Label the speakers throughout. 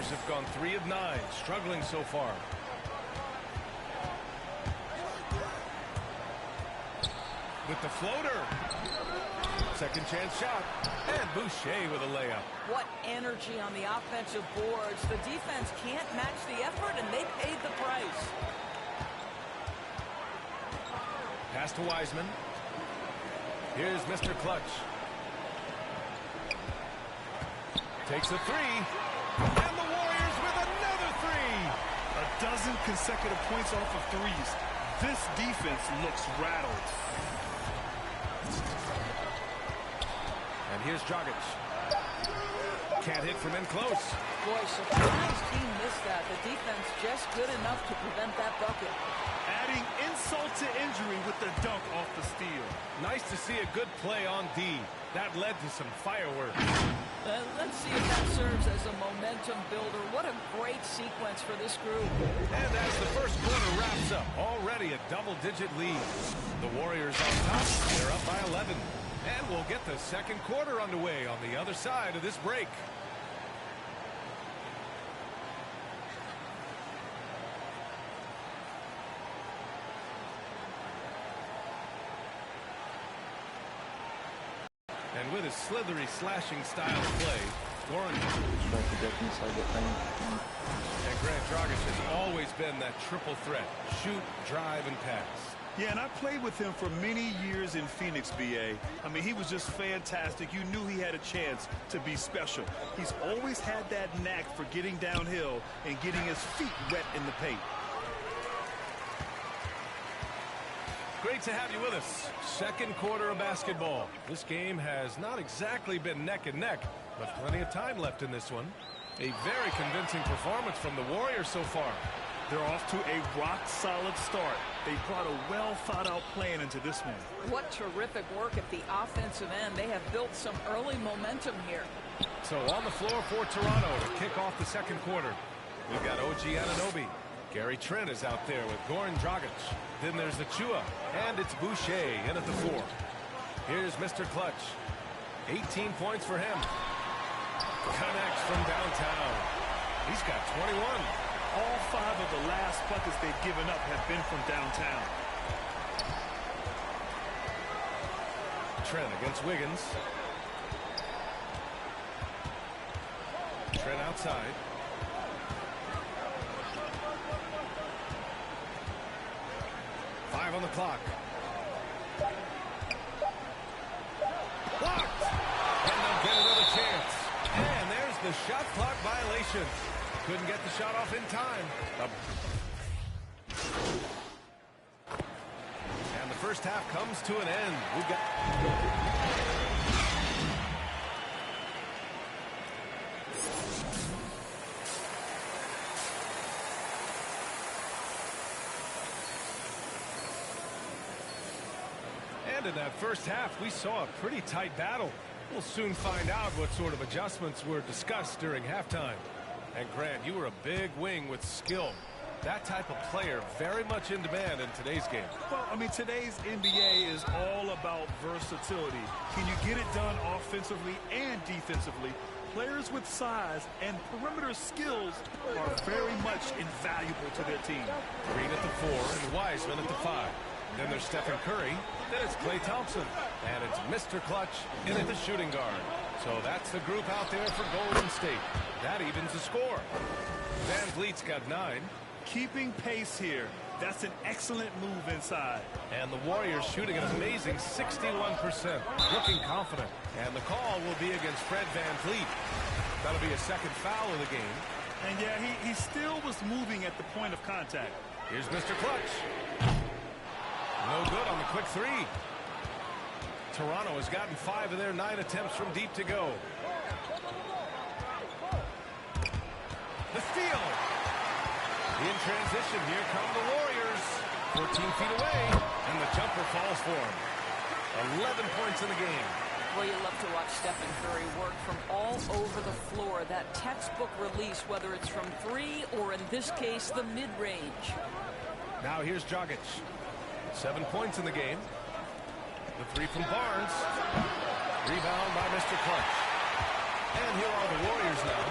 Speaker 1: Have gone 3 of 9, struggling so far. With the floater. Second chance shot. And Boucher with a layup.
Speaker 2: What energy on the offensive boards. The defense can't match the effort, and they paid the price.
Speaker 1: Pass to Wiseman. Here's Mr. Clutch. Takes a 3. And the Warriors with another 3.
Speaker 3: A dozen consecutive points off of threes. This defense looks rattled.
Speaker 1: And here's Dragic. Can't hit from in close.
Speaker 2: Boy, surprised he missed that. The defense just good enough to prevent that bucket.
Speaker 3: Adding insult to injury with the dunk off the steal.
Speaker 1: Nice to see a good play on D. That led to some fireworks.
Speaker 2: Let's see if that serves as a momentum builder. What a great sequence for this group.
Speaker 1: And as the first quarter wraps up, already a double-digit lead. The Warriors on top, they're up by 11. And we'll get the second quarter underway on the other side of this break. And with his slithery, slashing style of play, Goran
Speaker 4: try to get inside the paint.
Speaker 1: And Grant Dragic has always been that triple threat: shoot, drive, and pass.
Speaker 3: Yeah, and I played with him for many years in Phoenix, BA. I mean, he was just fantastic. You knew he had a chance to be special. He's always had that knack for getting downhill and getting his feet wet in the paint.
Speaker 1: Great to have you with us. Second quarter of basketball. This game has not exactly been neck and neck, but plenty of time left in this one. A very convincing performance from the Warriors so far.
Speaker 3: They're off to a rock-solid start. They brought a well-thought-out plan into this one.
Speaker 2: What terrific work at the offensive end. They have built some early momentum here.
Speaker 1: So on the floor for Toronto to kick off the second quarter. We've got OG Anunoby. Gary Trent is out there with Goran Dragic. Then there's Achua, and it's Boucher in at the 4. Here's Mr. Clutch. 18 points for him. Connects from downtown. He's got 21.
Speaker 3: All 5 of the last buckets they've given up have been from downtown.
Speaker 1: Trent against Wiggins. Trent outside. On the clock. Blocked! And they'll get another chance. And there's the shot clock violation. Couldn't get the shot off in time. And the first half comes to an end. We've got... In that first half, we saw a pretty tight battle. We'll soon find out what sort of adjustments were discussed during halftime. And Grant, you were a big wing with skill. That type of player very much in demand in today's game.
Speaker 3: Well, I mean, today's NBA is all about versatility. Can you get it done offensively and defensively? Players with size and perimeter skills are very much invaluable to their team.
Speaker 1: Green at the 4 and Wiseman at the 5. Then there's Stephen Curry. Then it's Klay Thompson. And it's Mr. Clutch in at the shooting guard. So that's the group out there for Golden State. That evens the score. Van Vliet's got 9.
Speaker 3: Keeping pace here. That's an excellent move inside.
Speaker 1: And the Warriors shooting an amazing 61%. Looking confident. And the call will be against Fred Van Vliet. That'll be a second foul of the game.
Speaker 3: And yeah, he still was moving at the point of contact.
Speaker 1: Here's Mr. Clutch. No good on the quick 3. Toronto has gotten 5 of their 9 attempts from deep to go. The steal. In transition, here come the Warriors. 14 feet away, and the jumper falls for him. 11 points in the game.
Speaker 2: Well, you love to watch Stephen Curry work from all over the floor. That textbook release, whether it's from 3 or, in this case, the mid-range.
Speaker 1: Now here's Dragic. 7 points in the game. The three from Barnes. Rebound by Mr. Clutch. And here are the Warriors now.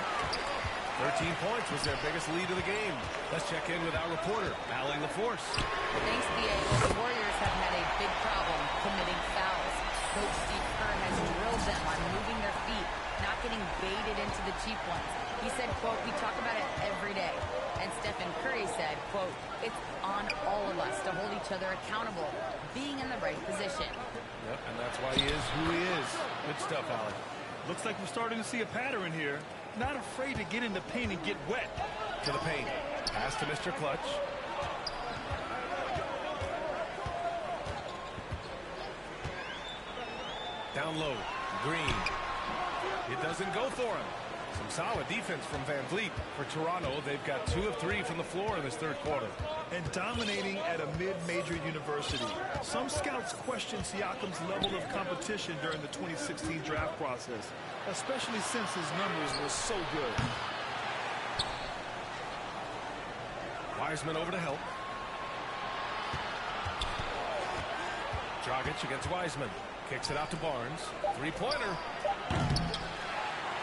Speaker 1: 13 points was their biggest lead of the game. Let's check in with our reporter, Allie LaForce.
Speaker 5: Thanks, B.A. Well, the Warriors have had a big problem committing fouls. Coach Steve Kerr has drilled them on moving their feet, not getting baited into the cheap ones. He said, quote, "We talk about it every day." And Stephen Curry said, quote, "It's on all of us to hold each other accountable, being in the right position."
Speaker 1: Yep, and that's why he is who he is. Good stuff, Allie.
Speaker 3: Looks like we're starting to see a pattern here. Not afraid to get in the paint and get wet.
Speaker 1: To the paint. Pass to Mr. Clutch. Down low. Green. It doesn't go for him. Some solid defense from Van Vliet. For Toronto, they've got 2 of 3 from the floor in this third quarter.
Speaker 3: And dominating at a mid-major university. Some scouts question Siakam's level of competition during the 2016 draft process, especially since his numbers were so good.
Speaker 1: Wiseman over to help. Dragic against Wiseman. Kicks it out to Barnes. Three-pointer.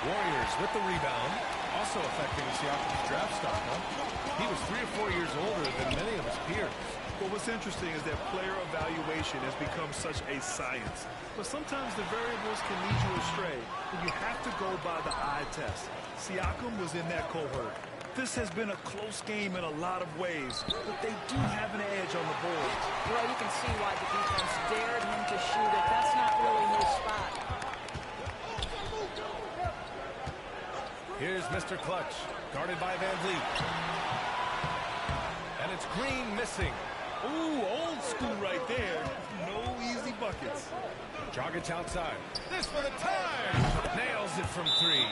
Speaker 1: Warriors with the rebound. Also affecting Siakam's draft stock, huh? He was 3 or 4 years older than many of his peers.
Speaker 3: Well, what's interesting is that player evaluation has become such a science. But sometimes the variables can lead you astray, and you have to go by the eye test. Siakam was in that cohort. This has been a close game in a lot of ways, but they do have an edge on the boards.
Speaker 2: Well, you can see why the defense dared him to shoot it. That's not really his spot.
Speaker 1: Here's Mr. Clutch, guarded by Van Vliet. And it's Green missing.
Speaker 3: Ooh, old school right there. No easy buckets.
Speaker 1: Dragic outside. This for the time. Nails it from 3.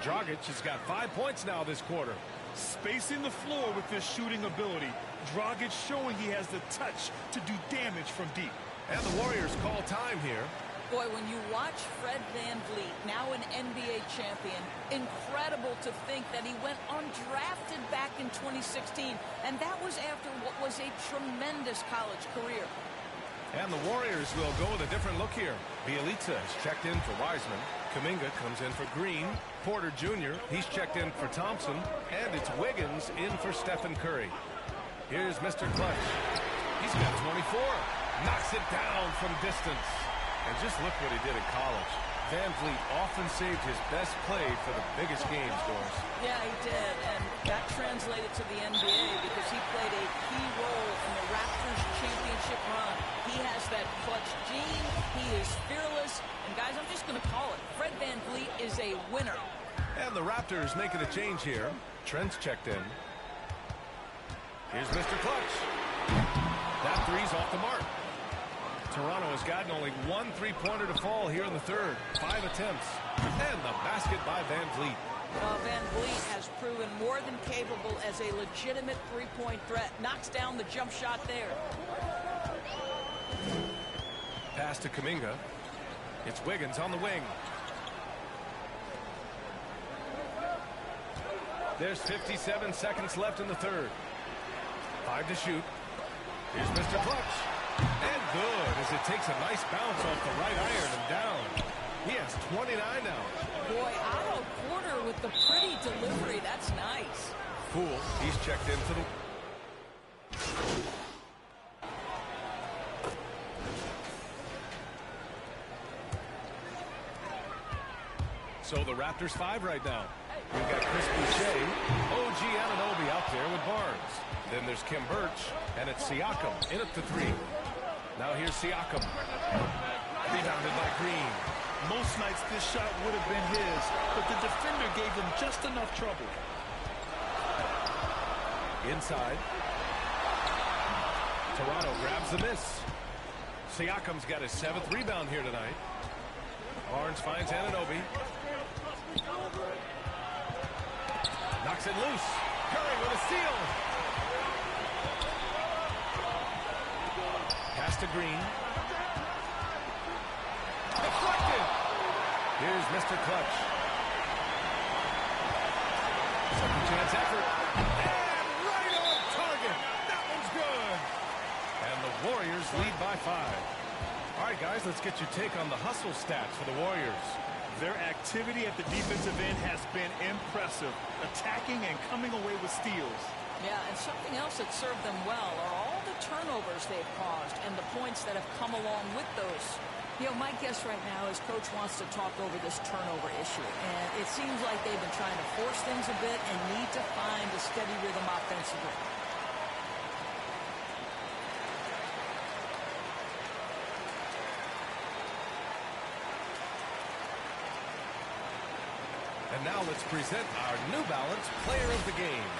Speaker 1: Dragic has got 5 points now this quarter.
Speaker 3: Spacing the floor with this shooting ability. Dragic showing he has the touch to do damage from deep.
Speaker 1: And the Warriors call time here.
Speaker 2: Boy, when you watch Fred Van Vliet, now an NBA champion, incredible to think that he went undrafted back in 2016, and that was after what was a tremendous college career.
Speaker 1: And the Warriors will go with a different look here. Bjelica is checked in for Wiseman. Kuminga comes in for Green. Porter Jr., he's checked in for Thompson. And it's Wiggins in for Stephen Curry. Here's Mr. Clutch. He's got 24. Knocks it down from distance. And just look what he did in college. Van Vliet often saved his best play for the biggest games, Doris.
Speaker 2: Yeah, he did, and that translated to the NBA because he played a key role in the Raptors championship run. He has that clutch gene. He is fearless. And, guys, I'm just going to call it. Fred Van Vliet is a winner.
Speaker 1: And the Raptors making a change here. Trent's checked in. Here's Mr. Clutch. That three's off the mark. Toronto has gotten only 1 3-pointer to fall here in the third. 5 attempts. And the basket by Van Vliet.
Speaker 2: Van Vliet has proven more than capable as a legitimate three-point threat. Knocks down the jump shot there.
Speaker 1: Pass to Kuminga. It's Wiggins on the wing. There's 57 seconds left in the third. 5 to shoot. Here's Mr. Clutch. And good as it takes a nice bounce off the right iron and down. He has 29 now.
Speaker 2: Boy, Otto Porter with the pretty delivery. That's nice.
Speaker 1: Poole, he's checked in for the... So the Raptors 5 right now. We've got Chris Boucher, OG Anunoby out there with Barnes. Then there's Khem Birch, and it's Siakam in at the 3. Now here's Siakam. Rebounded by Green.
Speaker 3: Most nights this shot would have been his, but the defender gave him just enough trouble.
Speaker 1: Inside. Toronto grabs the miss. Siakam's got his 7th rebound here tonight. Barnes finds Anunoby. Knocks it loose. Curry with a steal. Pass to Green. Deflected. Here's Mr. Clutch. Second chance effort. And right on target. That one's good. And the Warriors by 5. All right, guys, let's get your take on the hustle stats for the Warriors.
Speaker 3: Their activity at the defensive end has been impressive, attacking and coming away with steals.
Speaker 2: Yeah, and something else that served them well are all the turnovers they've caused and the points that have come along with those. You know, my guess right now is Coach wants to talk over this turnover issue. And it seems like they've been trying to force things a bit and need to find a steady rhythm offensively.
Speaker 1: And now let's present our New Balance Player of the Game.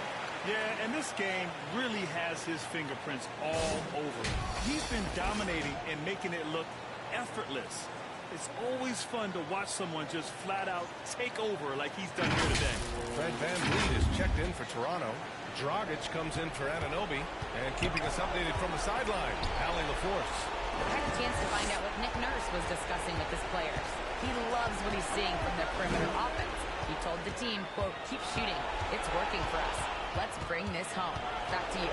Speaker 3: Yeah, and this game really has his fingerprints all over it. He's been dominating and making it look effortless. It's always fun to watch someone just flat out take over like he's done here today.
Speaker 1: Fred VanVleet is checked in for Toronto. Dragic comes in for Anunoby. And keeping us updated from the sideline, Allie LaForce.
Speaker 5: I had a chance to find out what Nick Nurse was discussing with his players. He loves what he's seeing from their perimeter offense. He told the team, quote, keep shooting. It's working for us. Let's bring this home. Back to you.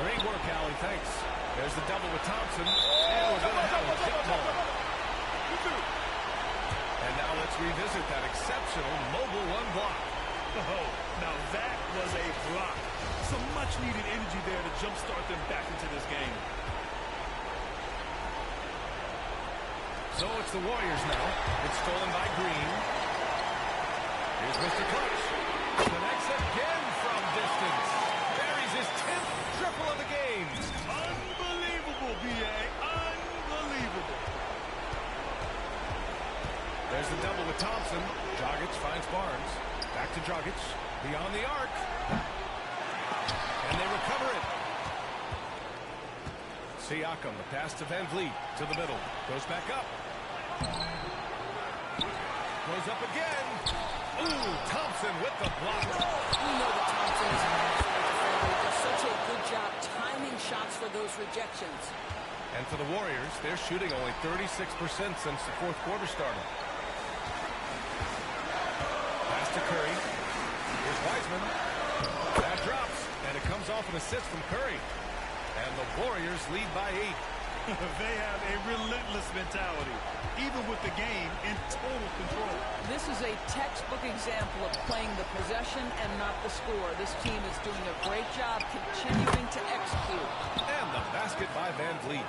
Speaker 1: Great work, Allie. Thanks. There's the double with Thompson. And we're going to have a kick ball. And now let's revisit that exceptional mobile one block.
Speaker 3: Oh, now that was a block. Some much-needed energy there to jumpstart them back into this game.
Speaker 1: So it's the Warriors now. It's stolen by Green. Here's Mr. Clutch. Connects again from distance. Buries his 10th triple of the game.
Speaker 3: Unbelievable, B.A. Unbelievable.
Speaker 1: There's the double with Thompson. Dragic finds Barnes. Back to Dragic. Beyond the arc. And they recover it. Siakam, the pass to VanVleet. To the middle. Goes back up. Goes up again. Ooh, Thompson with the block.
Speaker 2: We know that Thompson is a master defender. He does such a good job timing shots for those rejections.
Speaker 1: And for the Warriors, they're shooting only 36% since the fourth quarter started. Pass to Curry. Here's Wiseman. That drops, and it comes off an assist from Curry. And the Warriors lead by 8.
Speaker 3: They have a relentless mentality, even with the game in total control.
Speaker 2: This is a textbook example of playing the possession and not the score. This team is doing a great job continuing to execute.
Speaker 1: And the basket by VanVleet.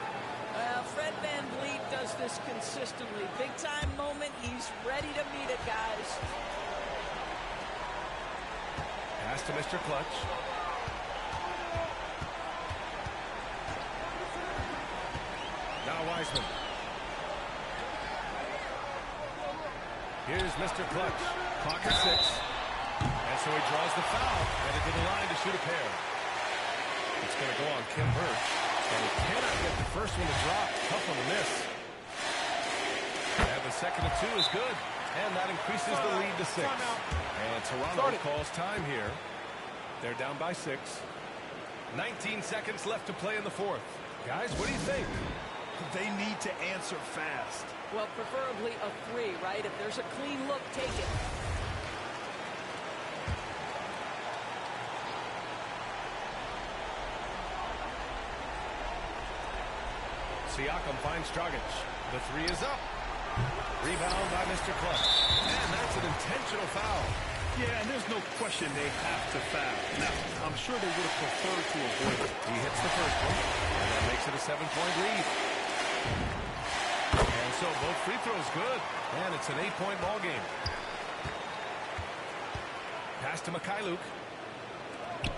Speaker 2: Fred VanVleet does this consistently. Big-time moment. He's ready to meet it, guys.
Speaker 1: Pass to Mr. Clutch. Now Wiseman. Here's Mr. Clutch. Clock is 6. And so he draws the foul. Headed to the line to shoot a pair. It's going to go on Khem Birch. And he cannot get the first one to drop. Tough one to miss. And the second of 2 is good. And that increases the lead to 6. And Toronto calls time here. They're down by 6. 19 seconds left to play in the fourth. Guys, what do you think?
Speaker 3: They need to answer fast.
Speaker 2: Well, preferably a 3, right? If there's a clean look, take it.
Speaker 1: Siakam finds Dragic. The 3 is up. Rebound by Mr. Clutch. And that's an intentional foul.
Speaker 3: Yeah, and there's no question they have to foul. Now, I'm sure they would have preferred to avoid it.
Speaker 1: He hits the first one, and that makes it a 7-point lead. And so both free throws good, and it's an 8-point ball game. Pass to Mikhailuk.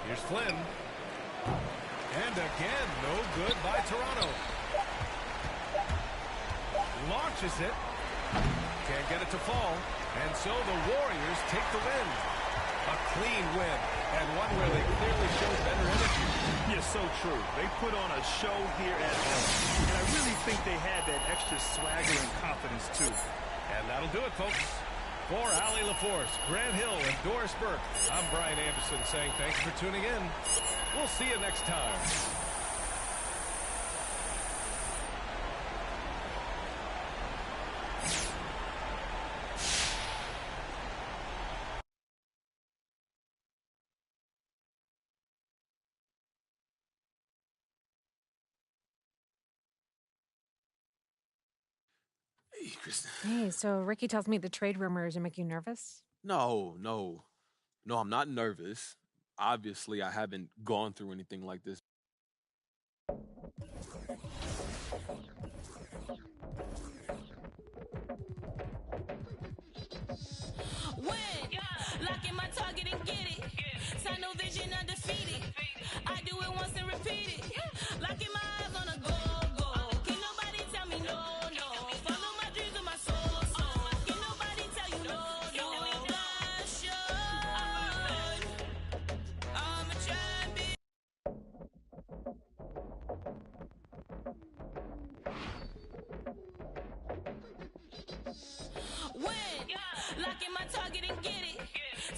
Speaker 1: Here's Flynn. And again, no good by Toronto. Launches it. Can't get it to fall. And so the Warriors take the win. A clean win, and one where they clearly showed better energy.
Speaker 3: Yeah, so true. They put on a show here at home. And I really think they had that extra swagger and confidence, too.
Speaker 1: And that'll do it, folks. For Allie LaForce, Grant Hill, and Doris Burke, I'm Brian Anderson saying thanks for tuning in. We'll see you next time.
Speaker 6: Hey, Kristen.
Speaker 7: Hey, so Ricky tells me the trade rumors are making you nervous?
Speaker 6: No, no, no, I'm not nervous. Obviously, I haven't gone through anything like this.
Speaker 8: Lock in my target and get it. Sign no vision undefeated. I do it once and repeat it. Locking my eyes on a goal. Can nobody tell me no. Follow my dreams and my soul. Can nobody tell you no. Passion. I'm a champion. Lock in my target and get it.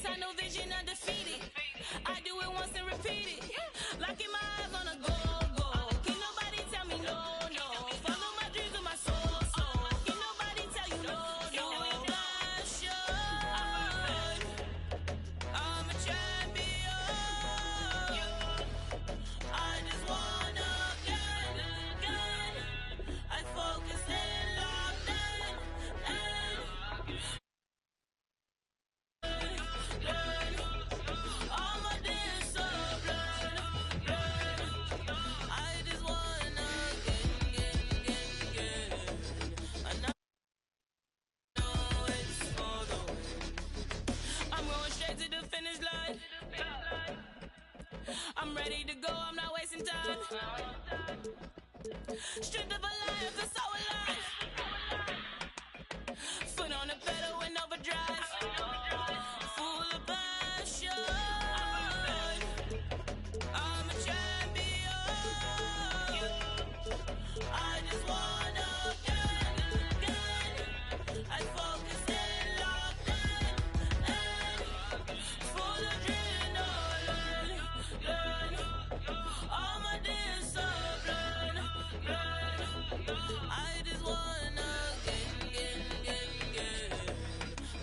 Speaker 8: Sign no vision undefeated. I do it once and repeat it. Locking my eyes on a goal. Can nobody tell me no. Follow my dreams and my soul. Can nobody tell you no. Passion. I'm a champion. I just wanna get. I focus and locked in. All my days so blurred. I just wanna get. I know it's for the win. I'm going straight to the finish line. I'm ready to go, I'm not wasting time. Stripped of a lion, feel so alive. Foot on the pedal in overdrive. Full of passion. I'm a champion. I just wanna get. I focus and locked in. Full adrenaline. All my days so blurred. I just wanna get.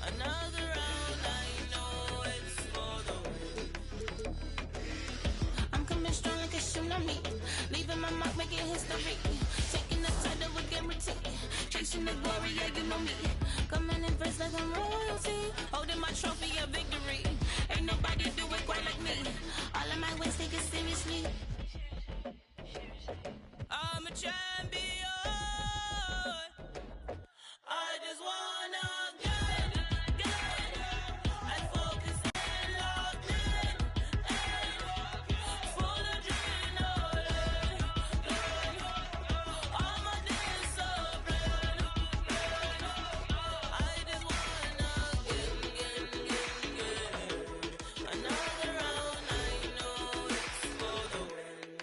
Speaker 8: Another round, I know it's for the win. I'm coming strong like a tsunami. Leaving my mark, making history. Taking the title with guarantee. Chasing the glory, yeah, you know me. Coming in first like I'm royalty. Holding my trophy of victory. Ain't nobody do it quite like me. All of my ways take it seriously. I'm a champion. I just wanna get. I focus and locked in. Full adrenaline. All my days so blurred. I just wanna get. Another round, I know it's for the win.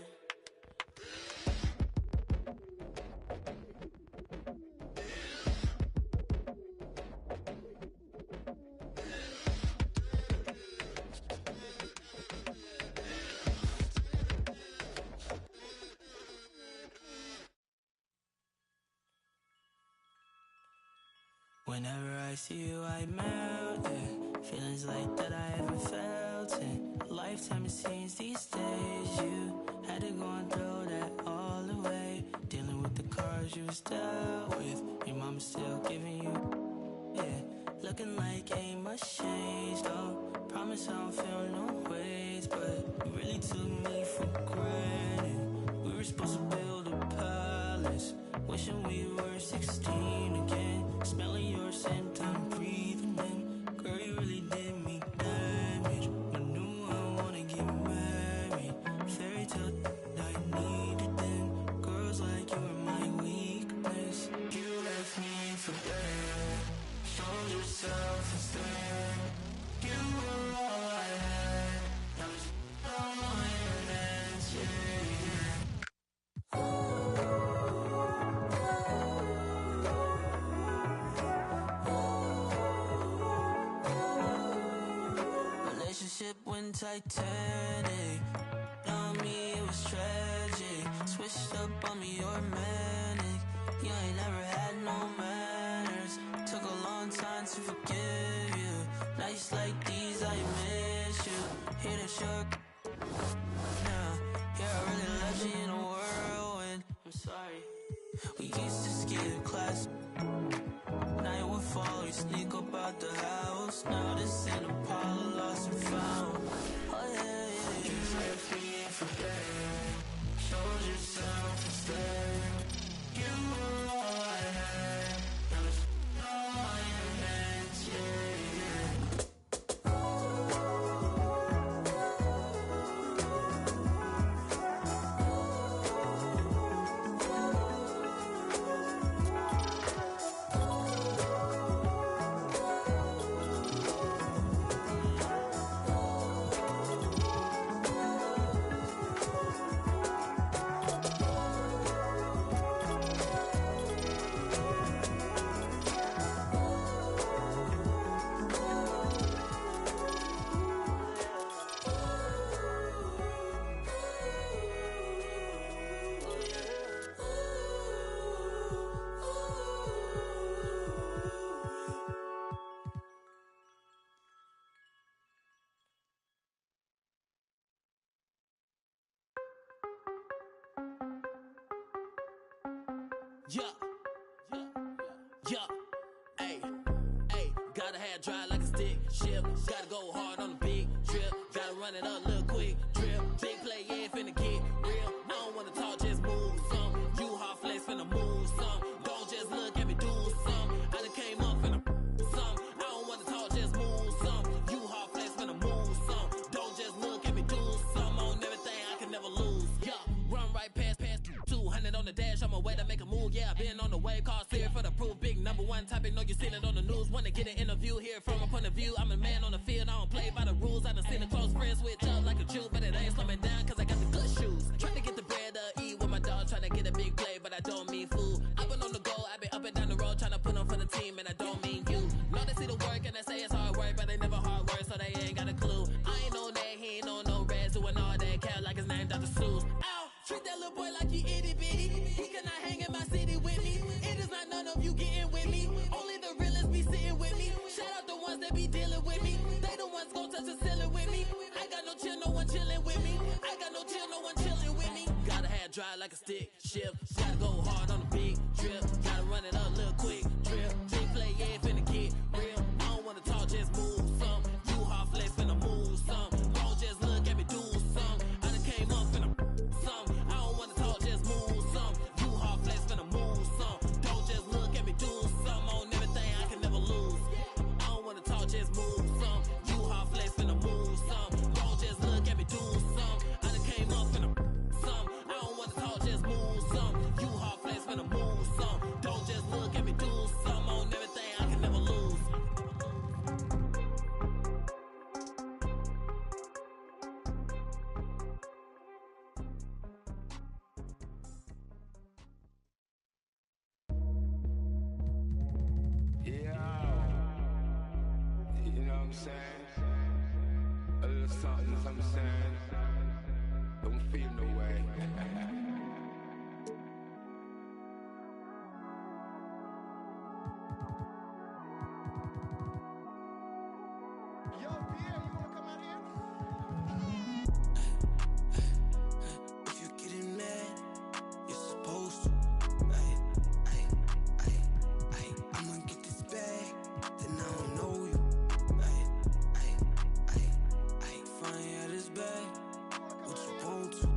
Speaker 8: Whenever I see you, I melt it. Feelings like that I haven't felt in a lifetime, it seems these days. You had to go and throw that all away. Dealing with the cards you was dealt with. Your mama's still giving you, yeah. Looking like ain't much changed, though. Promise I don't feel no ways, but you really took me for granted. We were supposed to build a palace. Wishing we were 16 again. Smelling your scent, I'm breathing in. Girl, you really did me damage. I knew I wanna get married. Fairy tale I needed then. Girls like you were my weakness. You left me for dead. Showed yourself instead. You were all I had. Now it's all my hands, yeah. Relationship went Titanic. On me, it was tragic. Switched up on me, you're manic. You ain't never had no manners. Took a long time to forgive you. Nights like these, I miss you. Hear that you're now. Yeah, I really left you in a whirlwind. I'm sorry. We used to skip class. we sneak up out the house. Now this ain't Apollo lost and found. Oh yeah, yeah, just left me in for bed. Told yourself to stay. You were all I had. Now it's all in hands, yeah, yeah.
Speaker 9: Yeah, ayy, gotta have dry like a stick shift. Gotta go hard on the big trip. Gotta run it up, little quick trip. Big play, yeah, finna get real. I don't wanna talk, just move some. You hard flex, finna move some. Don't just look at me, do some. I done came up, finna some. I don't wanna talk, just move some. You hard flex, finna move some. Don't just look at me, do some. On everything, I can never lose. Yeah, run right past 200 on the dash. On my way to make a move, yeah, been on the way. Call Siri for the proof. Big number one topic, know you seen it on the news. Wanna get an interview here from a point of view. I'm a man on the field, I don't play by the rules. I done seen a close friend switch up like a Jew, but it ain't slow me down cause I got the good shoes. Trying to get the bread to eat with my dog, trying to get a big play, but I don't mean food. I've been on the go, I've been up and down the road, trying to put on for the team, and I don't mean you. Know they see the work and they say it's hard work, but they never hard work, so they ain't got a clue. I ain't on that, he ain't on no reds, doing all that cat like his name Dr. Seuss. Ow, treat that little boy like he itty bitty. He cannot hang in my city with me. It is not none of you getting with me. Only the realest be sitting with me. Shout out the ones that be dealing with me. They the ones gon' touch the ceiling with me. I got no chill, no one chilling with me. I got no chill, no one chilling with me. Gotta have dry like a stick shift. Gotta go hard on a big trip. Gotta run it up, little quick trip. Big play, yeah, finna get real. I don't wanna talk, just move some. You hard flex, finna move some. Don't just look at me, do some. I done came up, finna some. I don't wanna talk, just move some. You hard flex, finna move some. Don't just look at me, do some. On everything, I can never lose. I don't wanna talk, just move some. You hard flex, finna move some. Don't just look at me, do some. I done came up, finna some. I don't wanna talk, just move some. You hard flex, finna move some. Don't just look at me, do some. On everything, I can never lose.
Speaker 10: You know what I'm saying? A little something saying. Don't feel no way. Yo, Pierre, you wanna come out here?
Speaker 8: If you're getting mad, you're supposed to. I'ma get this bag, then I don't know you. Find out this bag, what you want to.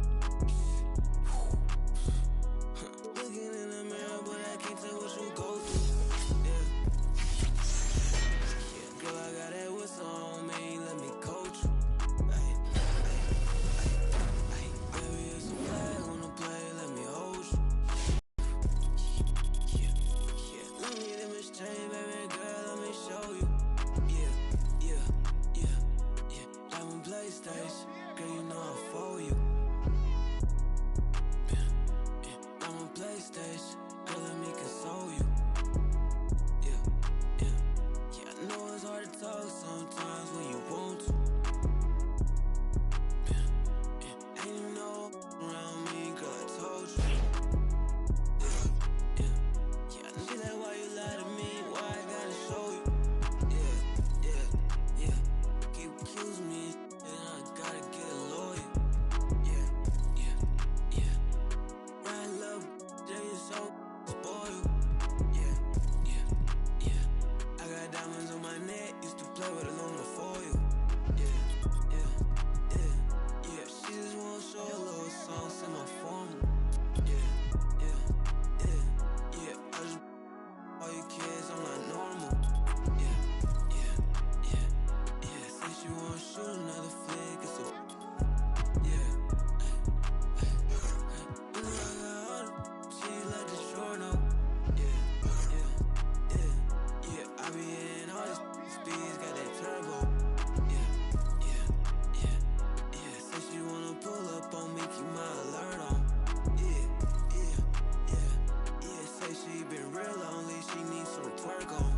Speaker 8: twerk on.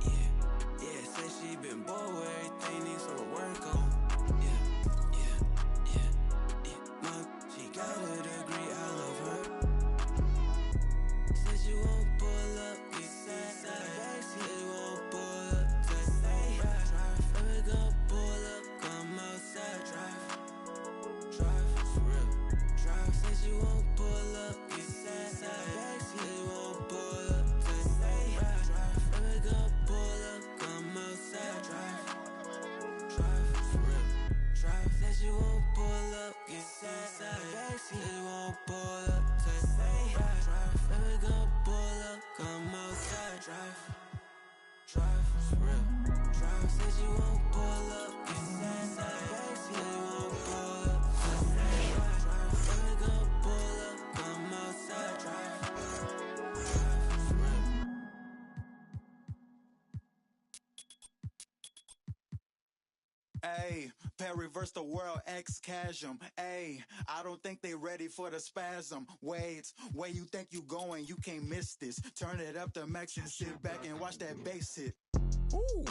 Speaker 8: Yeah, said she been bored with everything needs some work on. Yeah. Mom, she got a degree, I love her. Said she won't pull up, we said she won't pull up, just say drive. We gon' pull up, come outside, drive, for real, drive. Said she won't pull up, we said she won't pull up, just say drive. We gon' pull up, come outside, drive, for real, drive. Said she won't pull up, we said she won't pull up, just say drive. We gon' pull up, come outside, drive, for real, drive. Said she won't pull up, we said she won't pull up, just say drive. We gon' pull up, come outside, drive, for real.
Speaker 11: Ayy, reverse the world, X-Chasm. Ayy, I don't think they ready for the spasm. Wait, where you think you going? You can't miss this. Turn it up to max and sit back and watch that bass hit. Ooh.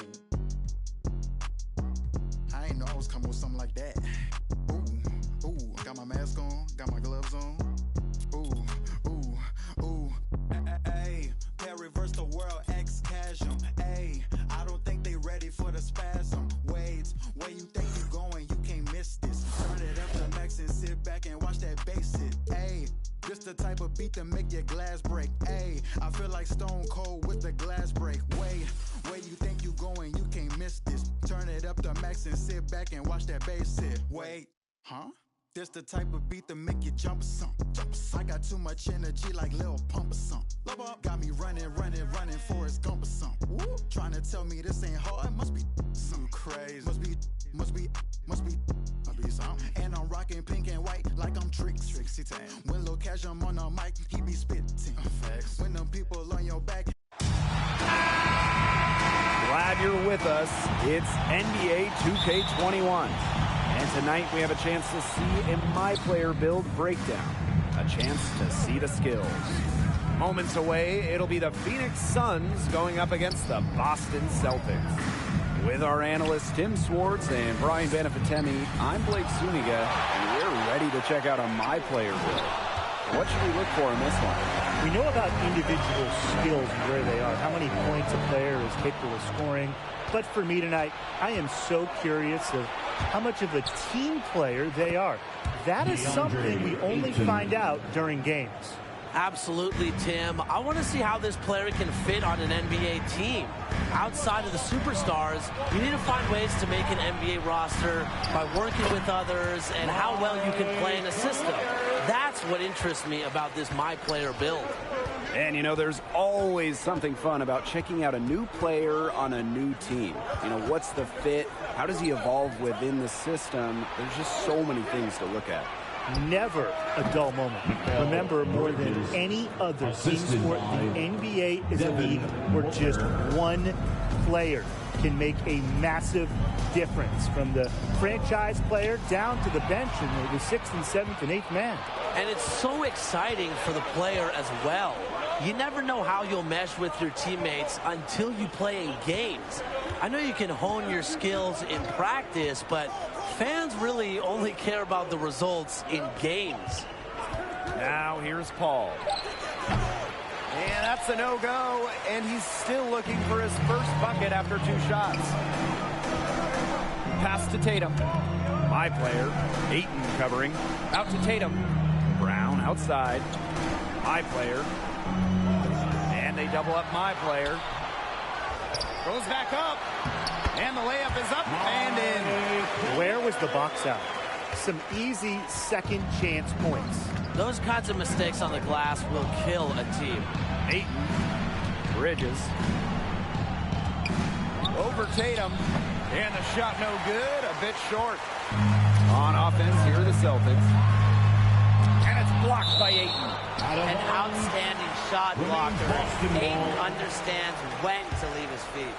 Speaker 11: I ain't know I was coming with something like that. Ooh, got my mask on, got my gloves on. Ooh. Ayy, reverse the world, X-Chasm. Ayy, I don't think they ready for the spasm. Wait, where you think you going? You can't miss this. Turn it up to max and sit back and watch that bass hit. Ayy, this the type of beat that make your glass break. Ayy, I feel like Stone Cold with the glass break. Wait, where you think you going? You can't miss this. Turn it up to max and sit back and watch that bass hit. Wait, huh? This the type of beat that make you jump or something. I got too much energy like Lil Pump or something. Got me running, Forrest Gump or something. Trying to tell me this ain't hard, must be something crazy. Must be something. And I'm rocking pink and white like I'm Trixie Tan. When Lil Cash I'm on the mic, he be spitting. When them people on your back.
Speaker 12: Glad you're with us. It's NBA 2K21. And tonight we have a chance to see a My Player Build breakdown. A chance to see the skills. Moments away, it'll be the Phoenix Suns going up against the Boston Celtics. With our analysts Tim Swartz and Brian Benefatemi, I'm Blake Zuniga, and we're ready to check out a My Player Build. What should we look for in this one?
Speaker 13: We know about individual skills and where they are, how many points a player is capable of scoring. But for me tonight, I am so curious of how much of a team player they are. That is something we only find out during games.
Speaker 14: Absolutely, Tim. I want to see how this player can fit on an NBA team. Outside of the superstars, you need to find ways to make an NBA roster by working with others and how well you can play in a system. That's what interests me about this My Player Build.
Speaker 12: And, you know, there's always something fun about checking out a new player on a new team. You know, what's the fit? How does he evolve within the system? There's just so many things to look at.
Speaker 13: Never a dull moment. Remember, more than any other team sport, the NBA is a league where just one player can make a massive difference, from the franchise player down to the bench and the 6th and 7th and 8th man.
Speaker 14: And it's so exciting for the player as well. You never know how you'll mesh with your teammates until you play in games. I know you can hone your skills in practice, but fans really only care about the results in games.
Speaker 12: Now here's Paul. And that's a no-go, and he's still looking for his first bucket after 2 shots. Pass to Tatum. My player, Ayton covering. Out to Tatum. Brown outside. My player. And they double up My player. Goes back up. And the layup is up and in.
Speaker 13: Where was the box out? Some easy second chance points.
Speaker 14: Those kinds of mistakes on the glass will kill a team.
Speaker 12: Ayton. Bridges. Over Tatum. And the shot no good. A bit short. On offense, here are the Celtics. And it's blocked by Ayton.
Speaker 14: An outstanding shot blocker. Ayton understands when to leave his feet.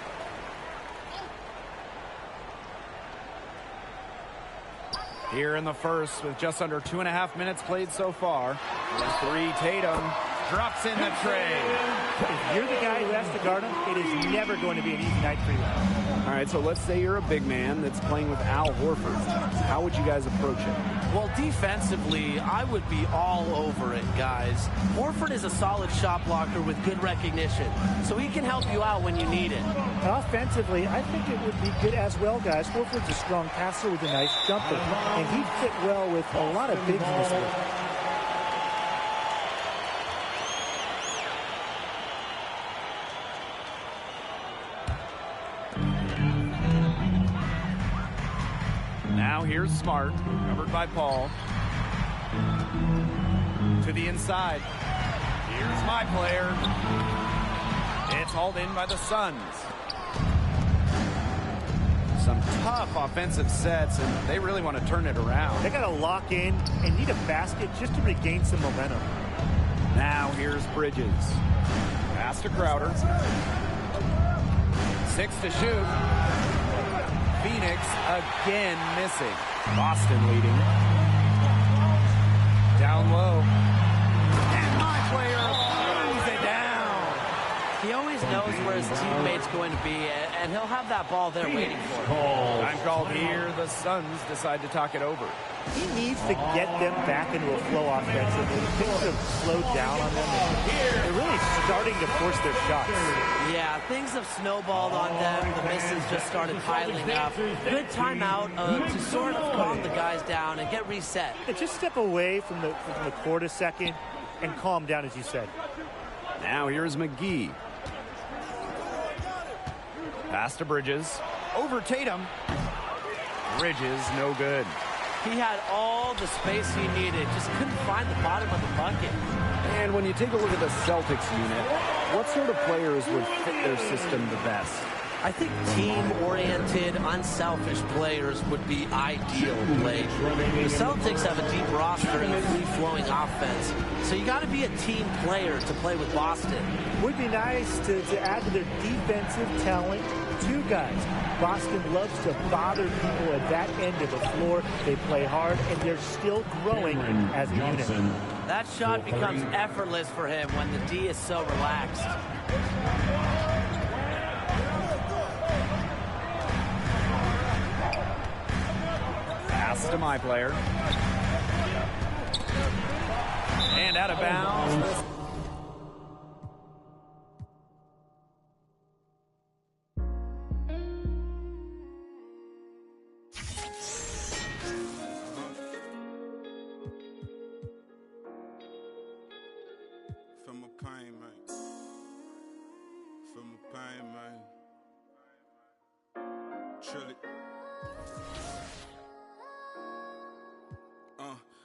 Speaker 12: Here in the first, with just under 2.5 minutes played so far. 3, Tatum. drops in the tray.
Speaker 13: If you're the guy who has to guard him, it is never going to be an easy night for you.
Speaker 12: All right, so let's say you're a big man that's playing with Al Horford. How would you guys approach it?
Speaker 14: Well, defensively, I would be all over it, guys. Horford is a solid shot blocker with good recognition, so he can help you out when you need it.
Speaker 13: Offensively, I think it would be good as well, guys. Horford's a strong passer with a nice jumper, and he'd fit well with a lot of bigs in this league.
Speaker 12: Now here's Smart, covered by Paul. To the inside. Here's my player. It's hauled in by the Suns. Some tough offensive sets, and they really want to turn it around.
Speaker 13: They got to lock in and need a basket just to regain some momentum.
Speaker 12: Now here's Bridges. Pass to Crowder. 6 to shoot. Phoenix again missing. Boston leading. Down low. And my player throws it down.
Speaker 14: He always knows where his teammate's going to be, and he'll have that ball there waiting for him.
Speaker 12: Time called here. The Suns decide to talk it over.
Speaker 13: He needs to get them back into a flow offensively. Things have slowed down on them. They're really starting to force their shots.
Speaker 14: Yeah, things have snowballed on them. The misses just started piling up. Good timeout to sort of calm the guys down and get reset.
Speaker 13: Yeah, just step away from the court a second and calm down, as you said.
Speaker 12: Now here's McGee. Pass to Bridges. Over Tatum. Bridges, no good.
Speaker 14: He had all the space he needed, just couldn't find the bottom of the bucket.
Speaker 12: And when you take a look at the Celtics unit, what sort of players would fit their system the best?
Speaker 14: I think team-oriented, unselfish players would be ideal play. The Celtics have a deep roster and a free-flowing offense, so you got to be a team player to play with Boston.
Speaker 13: Would be nice to add to their defensive talent 2 guys. Boston loves to bother people at that end of the floor. They play hard, and they're still growing as a unit.
Speaker 14: That shot becomes effortless for him when the D is so relaxed.
Speaker 12: Pass to my player. And out of bounds.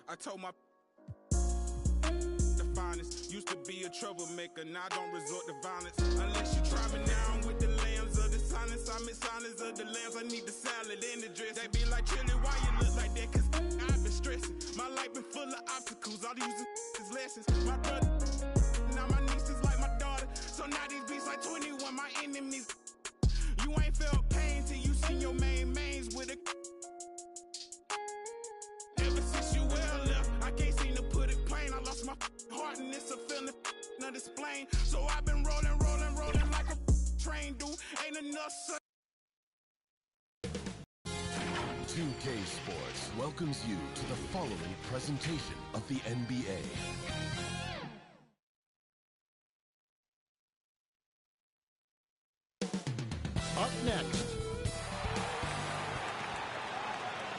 Speaker 15: I told my the finest used to be a troublemaker, now I don't resort to violence unless you try me now. I'm with the lambs of the silence, I'm in silence of the lambs. I need the salad and the dress. They be like, Chili, why you look like that? Cause I've been stressing. My life been full of obstacles, all these is lessons. My brother, now my niece is like my daughter. So now these beats like 21, my enemies. You ain't felt pain till you seen your mains with a. Ever since you well left, I can't seem to put it plain. I lost my heart and it's a feeling not explain. So I've been rolling like a train, dude. Ain't enough sun.
Speaker 16: 2K Sports welcomes you to the following presentation of the NBA.
Speaker 17: Up next,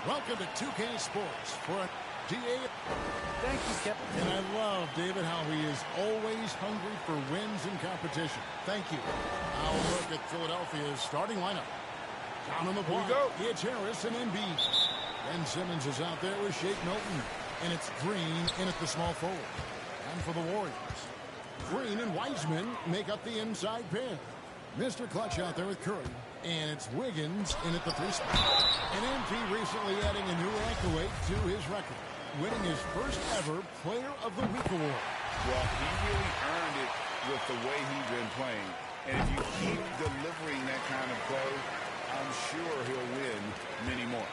Speaker 17: welcome to 2K Sports for a DA.
Speaker 13: Thank you, Kip.
Speaker 17: And I love David how he is always hungry for wins and competition. Thank you. I'll look at Philadelphia's starting lineup. Down on the block, it's Harris and Embiid. Ben Simmons is out there with Shake Milton. And it's Green in at the small forward. And for the Warriors, Green and Wiseman make up the inside pair. Mr. Clutch out there with Curry. And it's Wiggins in at the 3 spot. And MP recently adding a new accolade to his record, winning his first ever Player of the Week award.
Speaker 18: Well, he really earned it with the way he's been playing. And if you keep delivering that kind of play, I'm sure he'll win many more.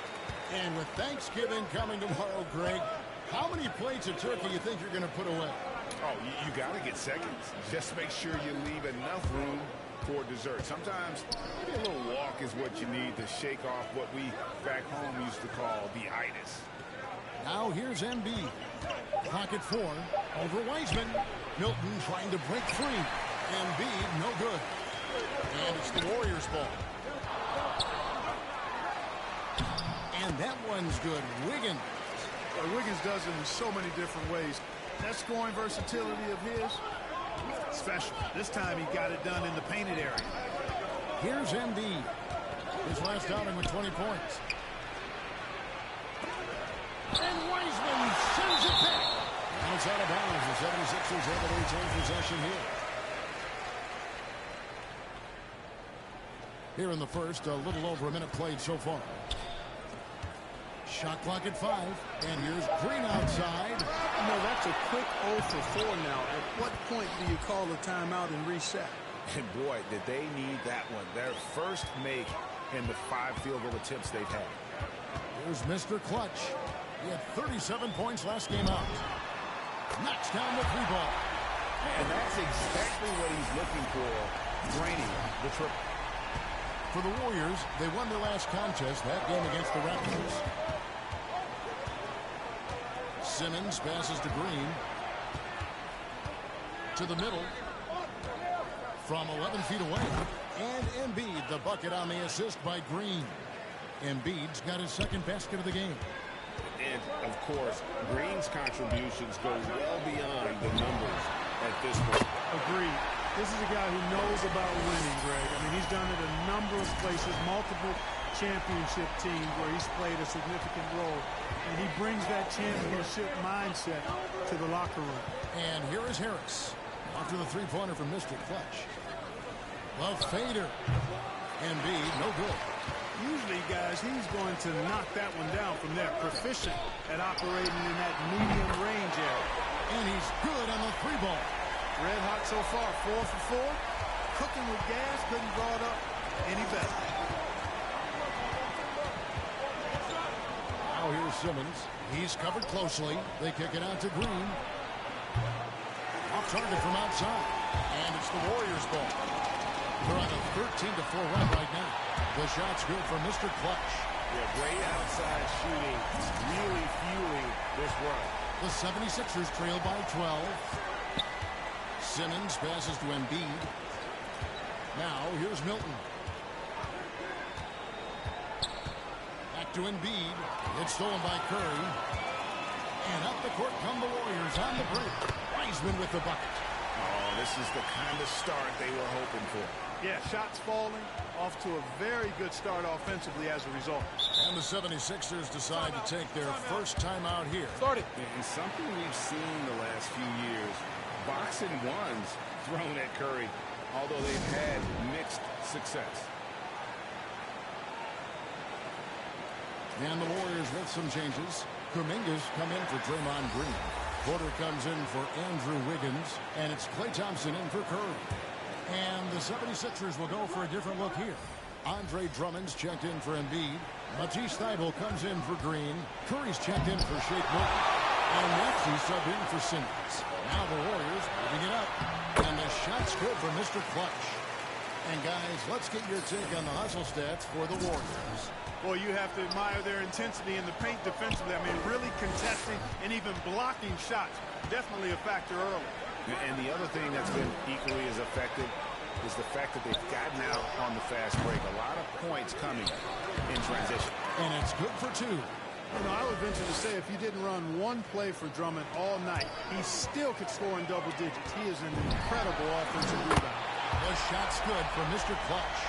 Speaker 17: And with Thanksgiving coming tomorrow, Greg, how many plates of turkey you think you're going to put away?
Speaker 18: Oh, you got to get seconds. Just make sure you leave enough room for dessert. Sometimes maybe a little walk is what you need to shake off what we back home used to call the itis.
Speaker 17: Now here's Embiid. Pocket 4 over Wiseman. Milton trying to break free. Embiid, no good. And it's the Warriors' ball. And that one's good. Wiggins.
Speaker 3: Wiggins does it in so many different ways. That scoring versatility of his, special. This time he got it done in the painted area.
Speaker 17: Here's Embiid. His last outing with 20 points. And Wiseman sends it back. Now it's out of bounds. The 76ers have a retain possession here. Here in the first, a little over a minute played so far. Shot clock at 5. And here's Green outside.
Speaker 3: No, that's a quick 0 for 4 now. At what point do you call a timeout and reset?
Speaker 18: And boy, did they need that one. Their first make in the 5 field goal attempts they've had.
Speaker 17: Here's Mr. Clutch. He had 37 points last game out. Knocks down the 3-ball.
Speaker 18: And that's exactly what he's looking for, draining the triple.
Speaker 17: For the Warriors, they won their last contest, that game against the Raptors. Simmons passes to Green. To the middle. From 11 feet away. And Embiid, the bucket on the assist by Green. Embiid's got his second basket of the game.
Speaker 18: And, of course, Green's contributions go well beyond the numbers at this point.
Speaker 3: Agreed. This is a guy who knows about winning, Greg. I mean, he's done it a number of places, multiple championship teams where he's played a significant role. And he brings that championship mindset to the locker room.
Speaker 17: And here is Harris. After the 3-pointer from Mr. Clutch. The fader. Embiid, no good.
Speaker 3: Usually, guys, he's going to knock that one down from there. Proficient at operating in that medium range area.
Speaker 17: And he's good on the 3-ball.
Speaker 3: Red hot so far, 4 for 4. Cooking with gas, couldn't draw it up any better.
Speaker 17: Now here's Simmons. He's covered closely. They kick it out to Green. Off target from outside. And it's the Warriors' ball. They're on a 13-4 run right now. The shot's good for Mr. Clutch.
Speaker 18: Yeah, great outside shooting, really fueling this run.
Speaker 17: The 76ers trail by 12. Simmons passes to Embiid. Now here's Milton. Back to Embiid. It's stolen by Curry. And up the court come the Warriors on the break. Wiseman with the bucket.
Speaker 18: Oh, this is the kind of start they were hoping for.
Speaker 3: Yeah, shots falling, off to a very good start offensively as a result.
Speaker 17: And the 76ers decide to take their first time out here.
Speaker 18: Started. And something we've seen the last few years, boxing ones thrown at Curry, although they've had mixed success.
Speaker 17: And the Warriors with some changes. Kuminga's come in for Draymond Green. Porter comes in for Andrew Wiggins. And it's Klay Thompson in for Curry. And the 76ers will go for a different look here. Andre Drummond's checked in for Embiid. Matisse Thybulle comes in for Green. Curry's checked in for Shake Milton. And Maxey subbed in for Simmons. Now the Warriors moving it up. And the shot's good for Mr. Clutch. And guys, let's get your take on the hustle stats for the Warriors.
Speaker 3: Well, you have to admire their intensity in the paint defensively. I mean, really contesting and even blocking shots. Definitely a factor early.
Speaker 18: And the other thing that's been equally as effective is the fact that they've gotten out on the fast break. A lot of points coming in transition.
Speaker 17: And it's good for 2.
Speaker 3: You know, I would venture to say if you didn't run one play for Drummond all night, he still could score in double digits. He is an incredible offensive rebound.
Speaker 17: The shot's good for Mr. Clutch.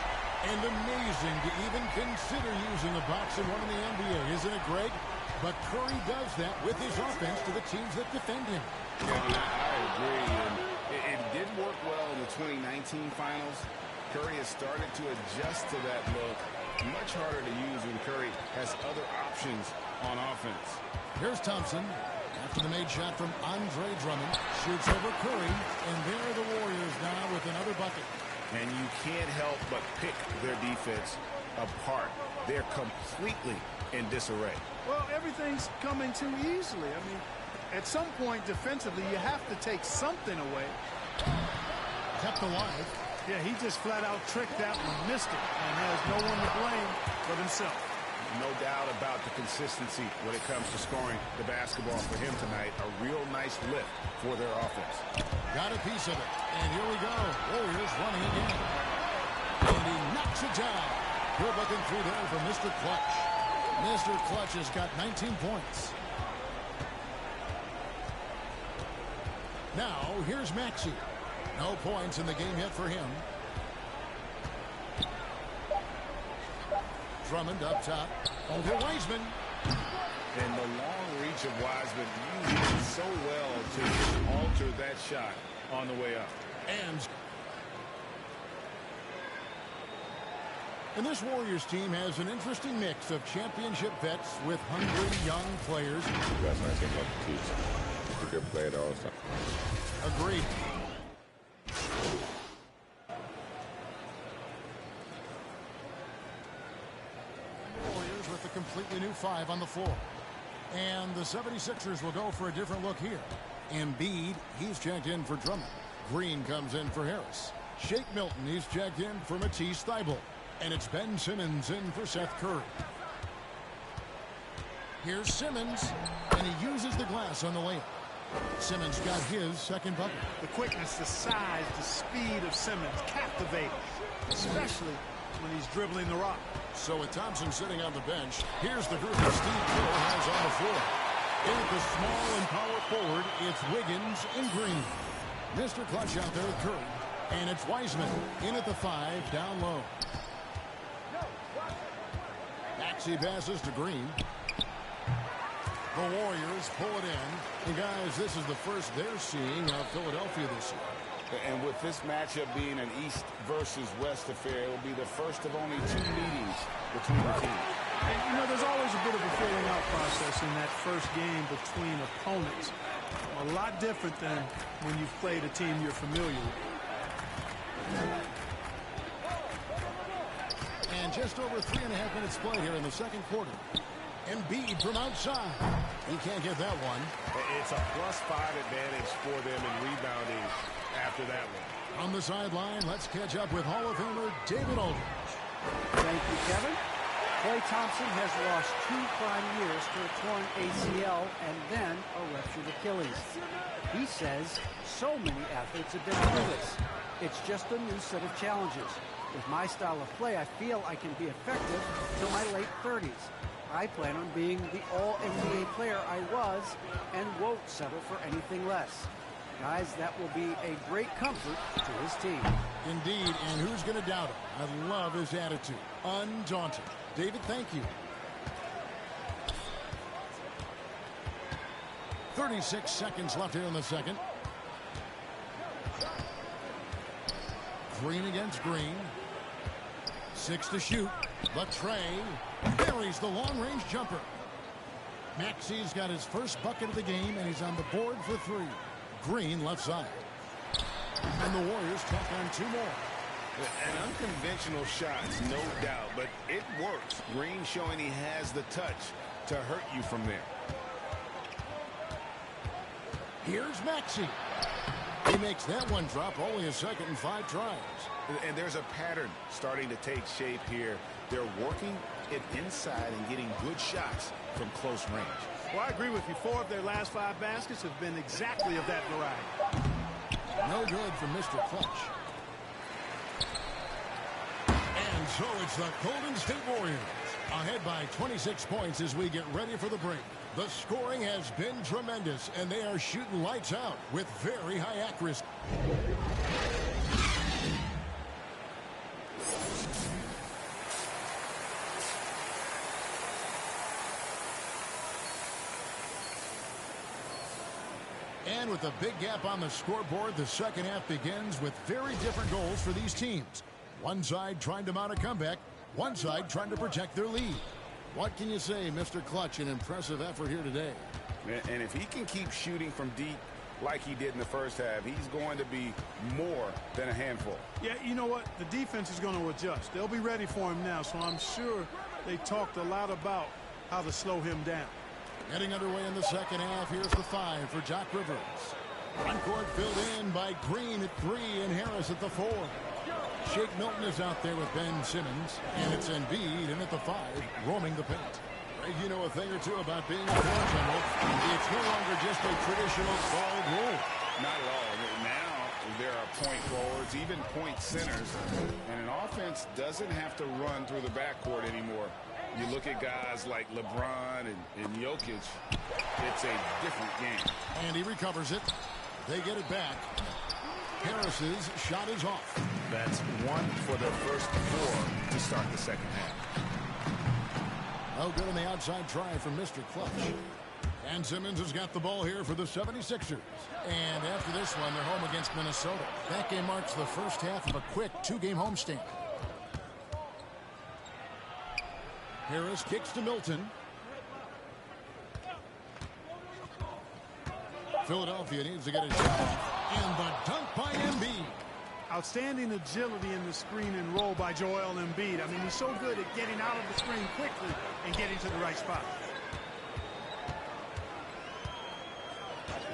Speaker 17: And amazing to even consider using a boxing one in the NBA, isn't it, Greg? But Curry does that with his offense to the teams that defend him.
Speaker 18: Yeah, I agree. And it did work well in the 2019 finals. Curry has started to adjust to that look. Much harder to use when Curry has other options on offense.
Speaker 17: Here's Thompson. After the made shot from Andre Drummond. Shoots over Curry. And there are the Warriors now with another bucket.
Speaker 18: And you can't help but pick their defense apart. They're completely in disarray.
Speaker 3: Well, everything's coming too easily. I mean, At some point defensively, you have to take something away.
Speaker 17: Kept alive.
Speaker 3: Yeah, he just flat out tricked that one, missed it, and has no one to blame but himself.
Speaker 18: No doubt about the consistency when it comes to scoring the basketball for him tonight. A real nice lift for their offense.
Speaker 17: Got a piece of it. And here we go. Warriors running again. And he knocks it down. Good looking through there for Mr. Clutch. Mr. Clutch has got 19 points. Now, here's Maxey. No points in the game yet for him. Drummond up top. Over Wiseman.
Speaker 18: And the long reach of Wiseman used so well to alter that shot on the way up.
Speaker 17: And this Warriors team has an interesting mix of championship vets with hungry young players.
Speaker 10: That's nice thing about the teach. He's a good player all the time.
Speaker 17: Agreed. Warriors with a completely new 5 on the floor. And the 76ers will go for a different look here. Embiid, he's checked in for Drummond. Green comes in for Harris. Shake Milton, he's checked in for Matisse Thybulle. And it's Ben Simmons in for Seth Curry. Here's Simmons, and he uses the glass on the layup. Simmons got his second bucket.
Speaker 3: The quickness, the size, the speed of Simmons captivating, especially when he's dribbling the rock.
Speaker 17: So with Thompson sitting on the bench, here's the group that Steve Kerr has on the floor. In at the small and power forward, it's Wiggins and Green. Mr. Clutch out there with Curry. And it's Wiseman in at the 5, down low. Maxey passes to Green. The Warriors pull it in. And guys, this is the first they're seeing of Philadelphia this year.
Speaker 18: And with this matchup being an East versus West affair, it will be the first of only 2 meetings between the teams.
Speaker 3: And, you know, there's always a bit of a filling out process in that first game between opponents. A lot different than when you've played a team you're familiar with.
Speaker 17: And just over 3.5 minutes play here in the second quarter. Embiid from outside. He can't get that one.
Speaker 18: It's a +5 advantage for them in rebounding after that one.
Speaker 17: On the sideline, let's catch up with Hall of Famer David Aldridge.
Speaker 19: Thank you, Kevin. Klay Thompson has lost 2 prime years to a torn ACL and then a ruptured Achilles. He says so many athletes have been through this. It's just a new set of challenges. With my style of play, I feel I can be effective till my late 30s. I plan on being the all-NBA player I was and won't settle for anything less. Guys, that will be a great comfort to his team.
Speaker 17: Indeed, and who's going to doubt him? I love his attitude. Undaunted. David, thank you. 36 seconds left here in the second. Green against Green. 6 to shoot. Latrey buries the long-range jumper. Maxey's got his first bucket of the game, and he's on the board for 3. Green left side. And the Warriors tack on 2 more.
Speaker 18: An unconventional shot, no doubt, but it works. Green showing he has the touch to hurt you from there.
Speaker 17: Here's Maxey. He makes that one drop, only a second and 5 tries.
Speaker 18: And there's a pattern starting to take shape here. They're working it inside and getting good shots from close range.
Speaker 3: Well, I agree with you. 4 of their last 5 baskets have been exactly of that variety.
Speaker 17: No good for Mr. Clutch. And so it's the Golden State Warriors ahead by 26 points as we get ready for the break. The scoring has been tremendous, and they are shooting lights out with very high accuracy. And with a big gap on the scoreboard, the second half begins with very different goals for these teams. One side trying to mount a comeback, one side trying to protect their lead. What can you say, Mr. Clutch? An impressive effort here today.
Speaker 18: And if he can keep shooting from deep like he did in the first half, he's going to be more than a handful.
Speaker 3: Yeah, you know what? The defense is going to adjust. They'll be ready for him now, so I'm sure they talked a lot about how to slow him down.
Speaker 17: Getting underway in the second half. Here's the 5 for Doc Rivers. Front court filled in by Green at 3 and Harris at the 4. Shake Milton is out there with Ben Simmons, and it's Embiid in at the 5, roaming the paint. You know a thing or two about being a floor general. It's no longer just a traditional ball rule.
Speaker 18: Not at all. Now there are point forwards, even point centers, and an offense doesn't have to run through the backcourt anymore. You look at guys like LeBron and Jokic, it's a different game.
Speaker 17: And he recovers it. They get it back. Harris's shot is off.
Speaker 18: That's 1 for their first 4 to start the second half.
Speaker 17: Oh, good on the outside try from Mr. Clutch. And Simmons has got the ball here for the 76ers. And after this one, they're home against Minnesota. That game marks the first half of a quick 2-game homestand. Harris kicks to Milton. Philadelphia needs to get a shot off. And the dunk by Embiid.
Speaker 3: Outstanding agility in the screen and roll by Joel Embiid. I mean, he's so good at getting out of the screen quickly and getting to the right spot.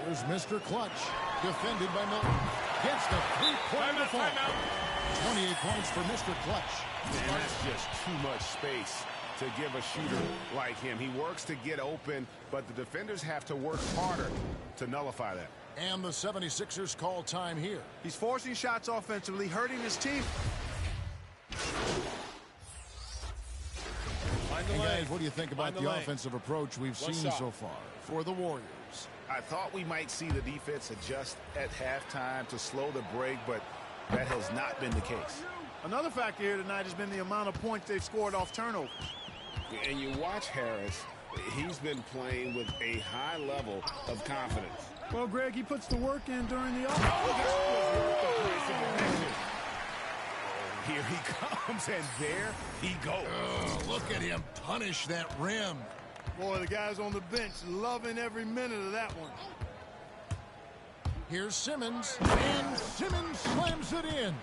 Speaker 17: Here's Mr. Clutch, defended by Milton. Gets the 3-point default. 28 points for Mr. Clutch.
Speaker 18: And that's just too much space to give a shooter like him. He works to get open, but the defenders have to work harder to nullify that.
Speaker 17: And the 76ers call time here.
Speaker 3: He's forcing shots offensively, hurting his team.
Speaker 17: And guys, what do you think about the offensive approach we've seen so far for the Warriors?
Speaker 18: I thought we might see the defense adjust at halftime to slow the break, but that has not been the case.
Speaker 3: Another factor here tonight has been the amount of points they've scored off turnovers.
Speaker 18: And you watch Harris, he's been playing with a high level of confidence.
Speaker 3: Well, Greg, he puts the work in during the
Speaker 18: Here he comes, and there he goes.
Speaker 17: Oh, look at him punish that rim.
Speaker 3: Boy, the guys on the bench loving every minute of that one.
Speaker 17: Here's Simmons, and Simmons slams it in.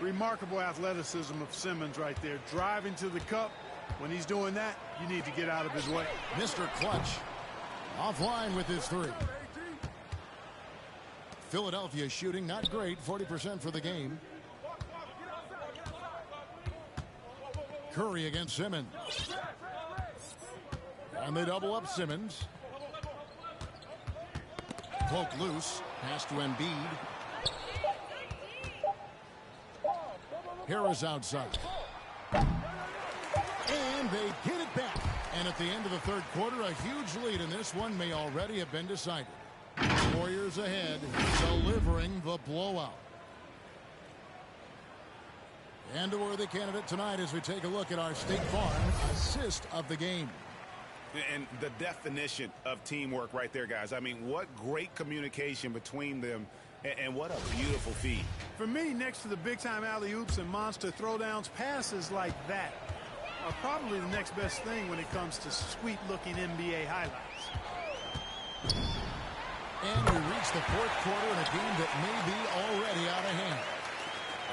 Speaker 3: Remarkable athleticism of Simmons right there, driving to the cup. When he's doing that, you need to get out of his way.
Speaker 17: Mr. Clutch offline with his 3. Philadelphia shooting not great, 40% for the game. Curry against Simmons. And they double up Simmons. Poke loose. Pass to Embiid. Harris outside. And they get it back. And at the end of the third quarter, a huge lead in this one may already have been decided. Warriors ahead, delivering the blowout. And a worthy candidate tonight as we take a look at our State Farm assist of the game.
Speaker 18: And the definition of teamwork right there, guys. I mean, what great communication between them, and what a beautiful feed.
Speaker 3: For me, next to the big-time alley-oops and monster throwdowns, passes like that are probably the next best thing when it comes to sweet-looking NBA highlights.
Speaker 17: And we reach the fourth quarter in a game that may be already out of hand.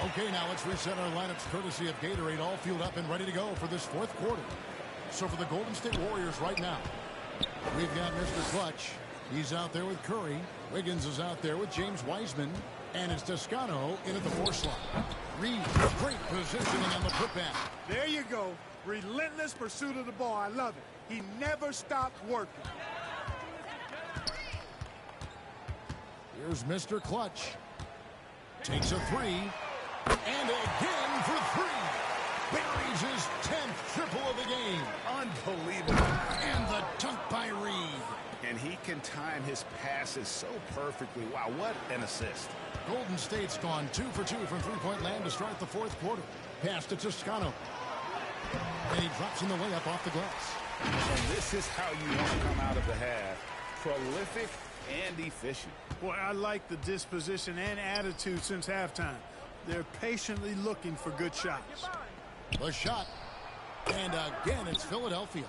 Speaker 17: Okay, now let's reset our lineups courtesy of Gatorade, all fueled up and ready to go for this fourth quarter. So for the Golden State Warriors right now, we've got Mr. Clutch. He's out there with Curry. Wiggins is out there with James Wiseman. And it's Toscano in at the 4 slot. Reed, great positioning on the putback.
Speaker 3: There you go. Relentless pursuit of the ball. I love it. He never stopped working.
Speaker 17: Here's Mr. Clutch. Takes a 3. And again for 3. Buries his 10th triple of the game.
Speaker 18: Unbelievable.
Speaker 17: And the dunk by Reed.
Speaker 18: And he can time his passes so perfectly. Wow, what an assist.
Speaker 17: Golden State's gone 2 for 2 from three-point land to start the fourth quarter. Pass to Toscano. And he drops in the layup off the glass.
Speaker 18: And this is how you want to come out of the half. Prolific and efficient.
Speaker 3: Boy, I like the disposition and attitude since halftime. They're patiently looking for good shots.
Speaker 17: The shot. And again, it's Philadelphia.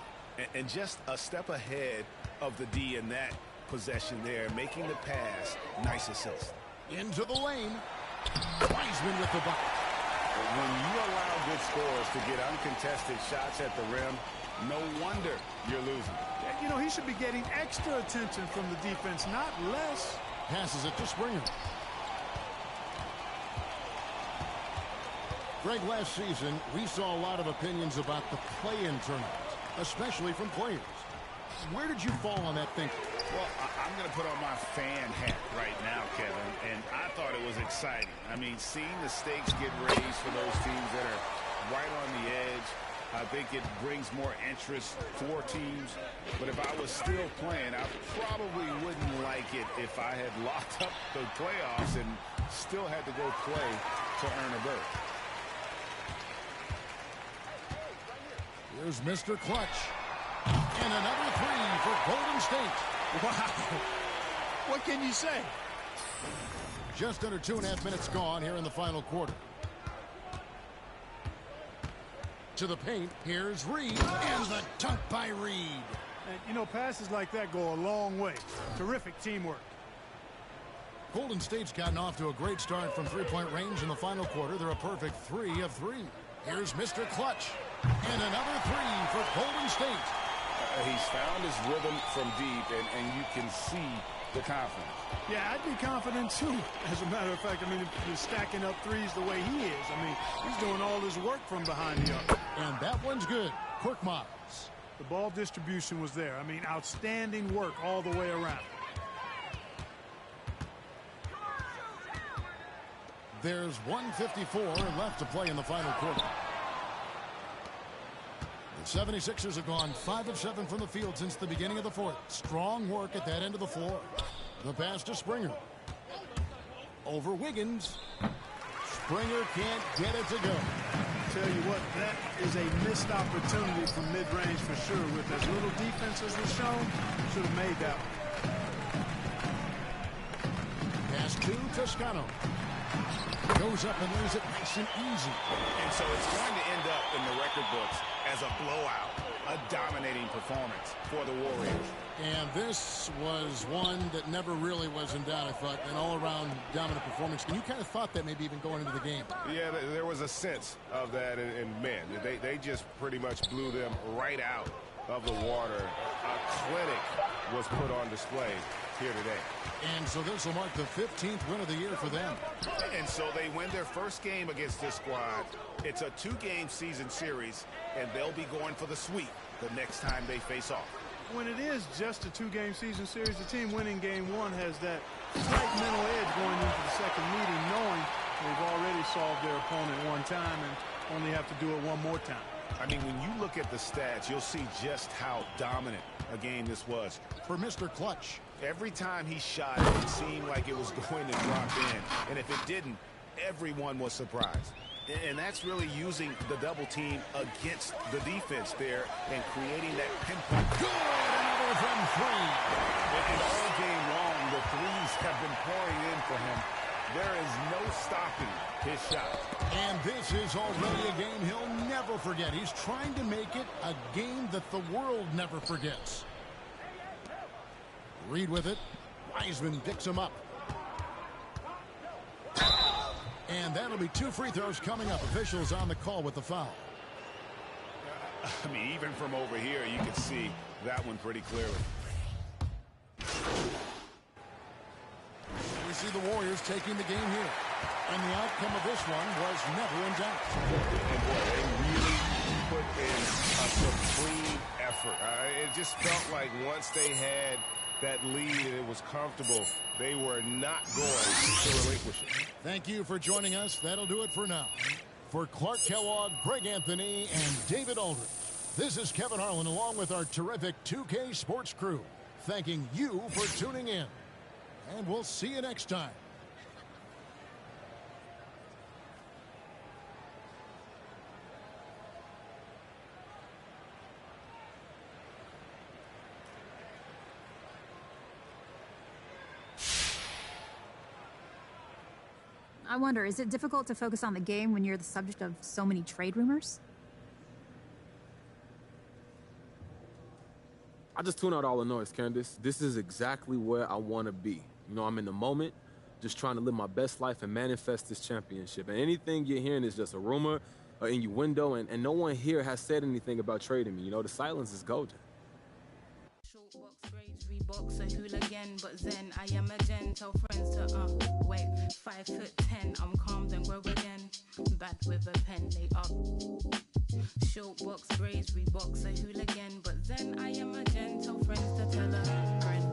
Speaker 18: And just a step ahead of the D in that possession there, making the pass. Nice assist.
Speaker 17: Into the lane. Wiseman with the bucket.
Speaker 18: When you allow good scorers to get uncontested shots at the rim, No wonder you're losing.
Speaker 3: You know, he should be getting extra attention from the defense, not less.
Speaker 17: Passes it to Springer. Greg, last season, we saw a lot of opinions about the play-in tournament, especially from players. Where did you fall on that thinking?
Speaker 18: Well, I'm going to put on my fan hat right now, Kevin, and I thought it was exciting. I mean, seeing the stakes get raised for those teams that are right on the edge, I think it brings more interest for teams. But if I was still playing, I probably wouldn't like it if I had locked up the playoffs and still had to go play to earn a berth.
Speaker 17: Here's Mr. Clutch. And another three for Golden State.
Speaker 3: Wow. What can you say?
Speaker 17: Just under 2.5 minutes gone here in the final quarter. To the paint, here's Reed, and the dunk by Reed.
Speaker 3: And, you know, passes like that go a long way. Terrific teamwork.
Speaker 17: Golden State's gotten off to a great start from three-point range in the final quarter. They're a perfect 3 of 3. Here's Mr. Clutch, and another three for Golden State.
Speaker 18: He's found his rhythm from deep, and you can see the confidence.
Speaker 3: Yeah, I'd be confident too. As a matter of fact, I mean, if you're stacking up threes the way he is, I mean, he's doing all his work from behind the arc.
Speaker 17: And that one's good. Quick Miles.
Speaker 3: The ball distribution was there. I mean, outstanding work all the way around.
Speaker 17: There's 1:54 left to play in the final quarter. The 76ers have gone 5 of 7 from the field since the beginning of the fourth. Strong work at that end of the floor. The pass to Springer. Over Wiggins. Springer can't get it to go.
Speaker 3: Tell you what, that is a missed opportunity from mid-range for sure. With as little defense as was shown, should have made that one.
Speaker 17: Pass to Toscano. Goes up and lays it nice and easy.
Speaker 18: And so it's going to end up in the record books as a blowout, a dominating performance for the Warriors.
Speaker 17: And this was one that never really was in doubt, I thought. An all-around dominant performance. And you kind of thought that maybe even going into the game.
Speaker 18: Yeah, there was a sense of that, and man, they just pretty much blew them right out of the water. A clinic was put on display here today.
Speaker 17: And so this will mark the 15th win of the year for them.
Speaker 18: And so they win their first game against this squad. It's a 2-game season series, and they'll be going for the sweep the next time they face off.
Speaker 3: When it is just a 2-game season series, the team winning game 1 has that slight mental edge going into the second meeting, knowing they've already solved their opponent one time and only have to do it one more time.
Speaker 18: I mean, when you look at the stats, you'll see just how dominant a game this was.
Speaker 17: For Mr. Clutch.
Speaker 18: Every time he shot it seemed like it was going to drop in. And if it didn't, everyone was surprised. And that's really using the double team against the defense there and creating that pinpoint.
Speaker 17: Good! Another from 3.
Speaker 18: And all game long, the threes have been pouring in for him. There is no stopping his shot.
Speaker 17: And this is already a game he'll never forget. He's trying to make it a game that the world never forgets. Reed with it. Wiseman picks him up. And that'll be 2 free throws coming up. Officials on the call with the foul.
Speaker 18: I mean, even from over here, you can see that one pretty clearly.
Speaker 17: We see the Warriors taking the game here. And the outcome of this one was never in doubt.
Speaker 18: And boy, they really put in a supreme effort. It just felt like once they had that lead and it was comfortable, they were not going to relinquish it.
Speaker 17: Thank you for joining us. That'll do it for now. For Clark Kellogg, Greg Anthony, and David Aldridge, this is Kevin Harlan along with our terrific 2K Sports crew, thanking you for tuning in. And we'll see you next time.
Speaker 20: I wonder, is it difficult to focus on the game when you're the subject of so many trade rumors?
Speaker 6: I just tune out all the noise, Candace. This is exactly where I want to be. You know, I'm in the moment, just trying to live my best life and manifest this championship. And anything you're hearing is just a rumor. innuendo, and no one here has said anything about trading me. You know, the silence is golden.
Speaker 8: Reeboks a hooligan, but then I am a gen. Tell friends to wait, 5'10", I'm calm, then grow again. Bad with a pen, lay up. Short box grays, Reeboks a hooligan, but then I am a gen. Tell friends to tell a friend.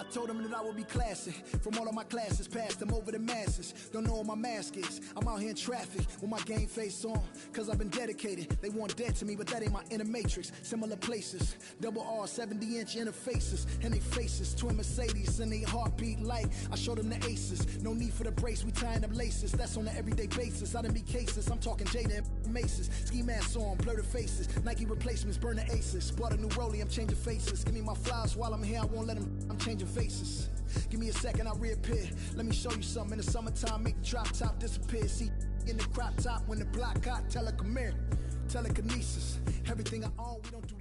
Speaker 21: I told them that I would be classy. From all of my classes, passed them over the masses. Don't know what my mask is. I'm out here in traffic with my game face on. Cause I've been dedicated. They want dead to me, but that ain't my inner matrix. Similar places. Double R, 70-inch interfaces. And they faces. Twin Mercedes and they heartbeat light. I showed them the aces. No need for the brace. We tying them laces. That's on an everyday basis. I done be cases. I'm talking Jada and Maces. Ski masks on, blur the faces. Nike replacements, burn the aces. Bought a new rollie, I'm changing faces. Give me my flowers while I'm here. I won't let them. I'm changing faces. Give me a second, I'll reappear. Let me show you something. In the summertime, make the drop top disappear. See in the crop top when the block hot. Tell her come here. Telekinesis. Everything I own, we don't do